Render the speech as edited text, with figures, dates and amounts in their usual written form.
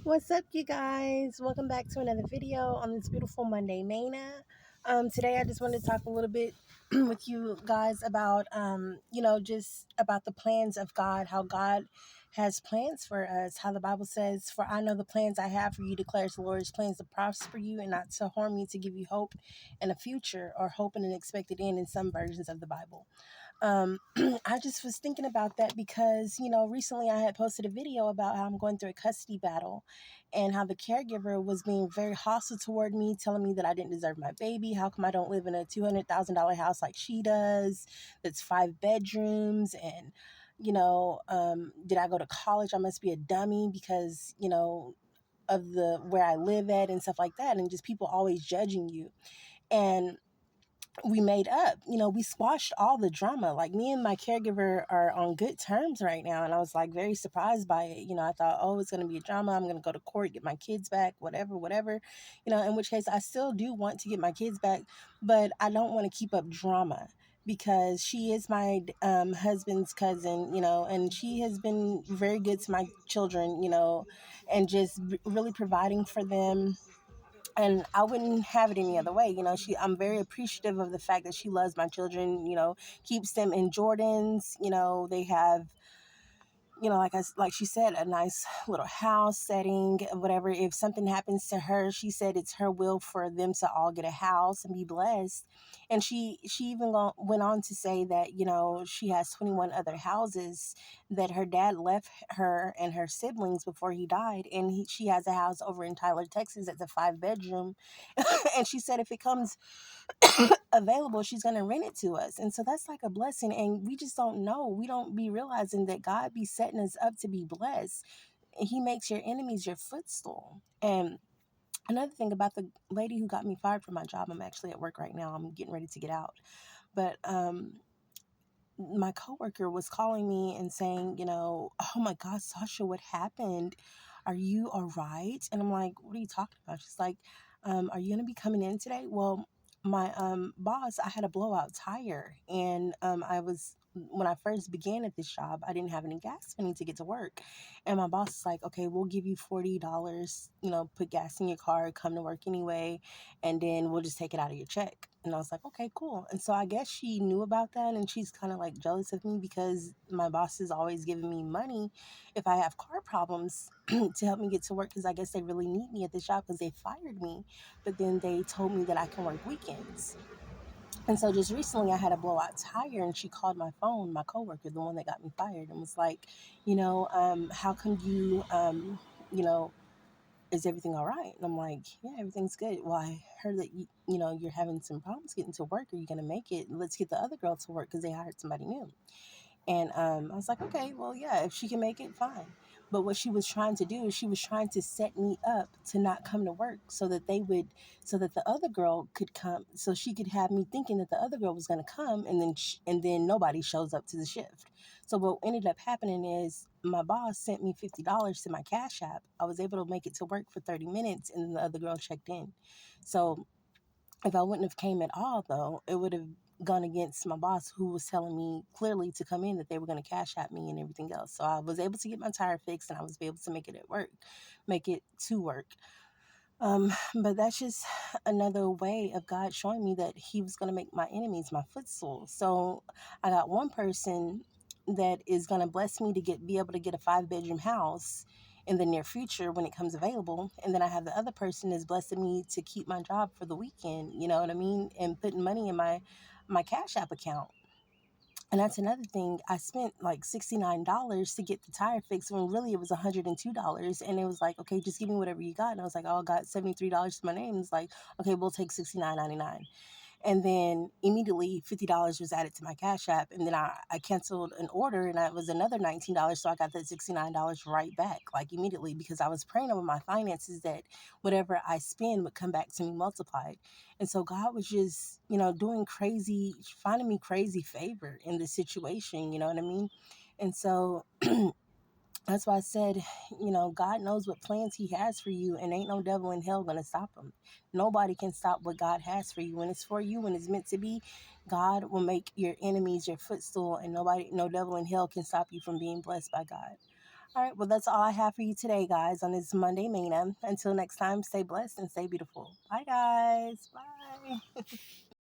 What's up, you guys? Welcome back to another video on this beautiful Monday, Manna. Today I just wanted to talk a little bit with you guys about, just about the plans of God, how God has plans for us, how the Bible says, "For I know the plans I have for you, declares the Lord, His plans to prosper you and not to harm you, to give you hope and a future," or hope and an expected end in some versions of the Bible. I just was thinking about that because, recently I had posted a video about how I'm going through a custody battle and how the caregiver was being very hostile toward me, telling me that I didn't deserve my baby. How come I don't live in a $200,000 house like she does, that's 5 bedrooms? And, did I go to college? I must be a dummy because, of the where I live at and stuff like that. And just people always judging you. And we made up, we squashed all the drama. Like, me and my caregiver are on good terms right now, and I was like very surprised by it. I thought, oh, it's going to be a drama, I'm going to go to court, get my kids back, whatever, in which case I still do want to get my kids back, but I don't want to keep up drama because she is my husband's cousin, and she has been very good to my children, and just really providing for them, and I wouldn't have it any other way. I'm very appreciative of the fact that she loves my children, keeps them in Jordans. They have, like she said, a nice little house setting, whatever. If something happens to her, she said it's her will for them to all get a house and be blessed. And she even went on to say that, she has 21 other houses that her dad left her and her siblings before he died, and she has a house over in Tyler, Texas, that's a 5 bedroom. And she said if it comes available, she's going to rent it to us. And so that's like a blessing. And we just don't know. We don't be realizing that God be setting us up to be blessed. He makes your enemies your footstool. And another thing about the lady who got me fired from my job, I'm actually at work right now. I'm getting ready to get out. But my coworker was calling me and saying, "Oh my God, Sasha, what happened? Are you all right?" And I'm like, "What are you talking about?" She's like, "Are you gonna be coming in today?" Well, my boss, I had a blowout tire, and I was when I first began at this job, I didn't have any gas money to get to work, and my boss is like, "Okay, we'll give you $40, put gas in your car, come to work anyway, and then we'll just take it out of your check." And I was like, "Okay, cool." And so I guess she knew about that, and she's kind of like jealous of me because my boss is always giving me money if I have car problems to help me get to work, because I guess they really need me at this job because they fired me, but then they told me that I can work weekends. And so just recently I had a blowout tire, and she called my phone, my coworker, the one that got me fired, and was like, how come you know, is everything all right? And I'm like, yeah, everything's good. Well, I heard that you're having some problems getting to work. Are you gonna make it? Let's get the other girl to work because they hired somebody new. And I was like, okay, well, yeah, if she can make it, fine. But what she was trying to do is she was trying to set me up to not come to work so that the other girl could come, so she could have me thinking that the other girl was going to come, and then nobody shows up to the shift. So what ended up happening is my boss sent me $50 to my Cash App. I was able to make it to work for 30 minutes, and then the other girl checked in. So if I wouldn't have came at all, though, it would have gone against my boss, who was telling me clearly to come in, that they were going to Cash at me and everything else. So I was able to get my tire fixed, and I was able to make it to work. But that's just another way of God showing me that He was going to make my enemies my footstool. So I got one person that is going to bless me to be able to get a 5 bedroom house in the near future when it comes available, and then I have the other person that's blessing me to keep my job for the weekend. You know what I mean? And putting money in my Cash App account. And that's another thing. I spent like $69 to get the tire fixed when really it was $102. And it was like, okay, just give me whatever you got. And I was like, oh, I got $73 to my name. It's like, okay, we'll take $69.99. And then immediately $50 was added to my Cash App. And then I canceled an order, and it was another $19. So I got that $69 right back, like immediately, because I was praying over my finances that whatever I spend would come back to me multiplied. And so God was just, doing crazy, finding me crazy favor in this situation. You know what I mean? And so that's why I said, God knows what plans He has for you, and ain't no devil in hell gonna stop him. Nobody can stop what God has for you. When it's for you, when it's meant to be, God will make your enemies your footstool, and no devil in hell can stop you from being blessed by God. All right, well, that's all I have for you today, guys, on this Monday Mana. Until next time, stay blessed and stay beautiful. Bye, guys. Bye.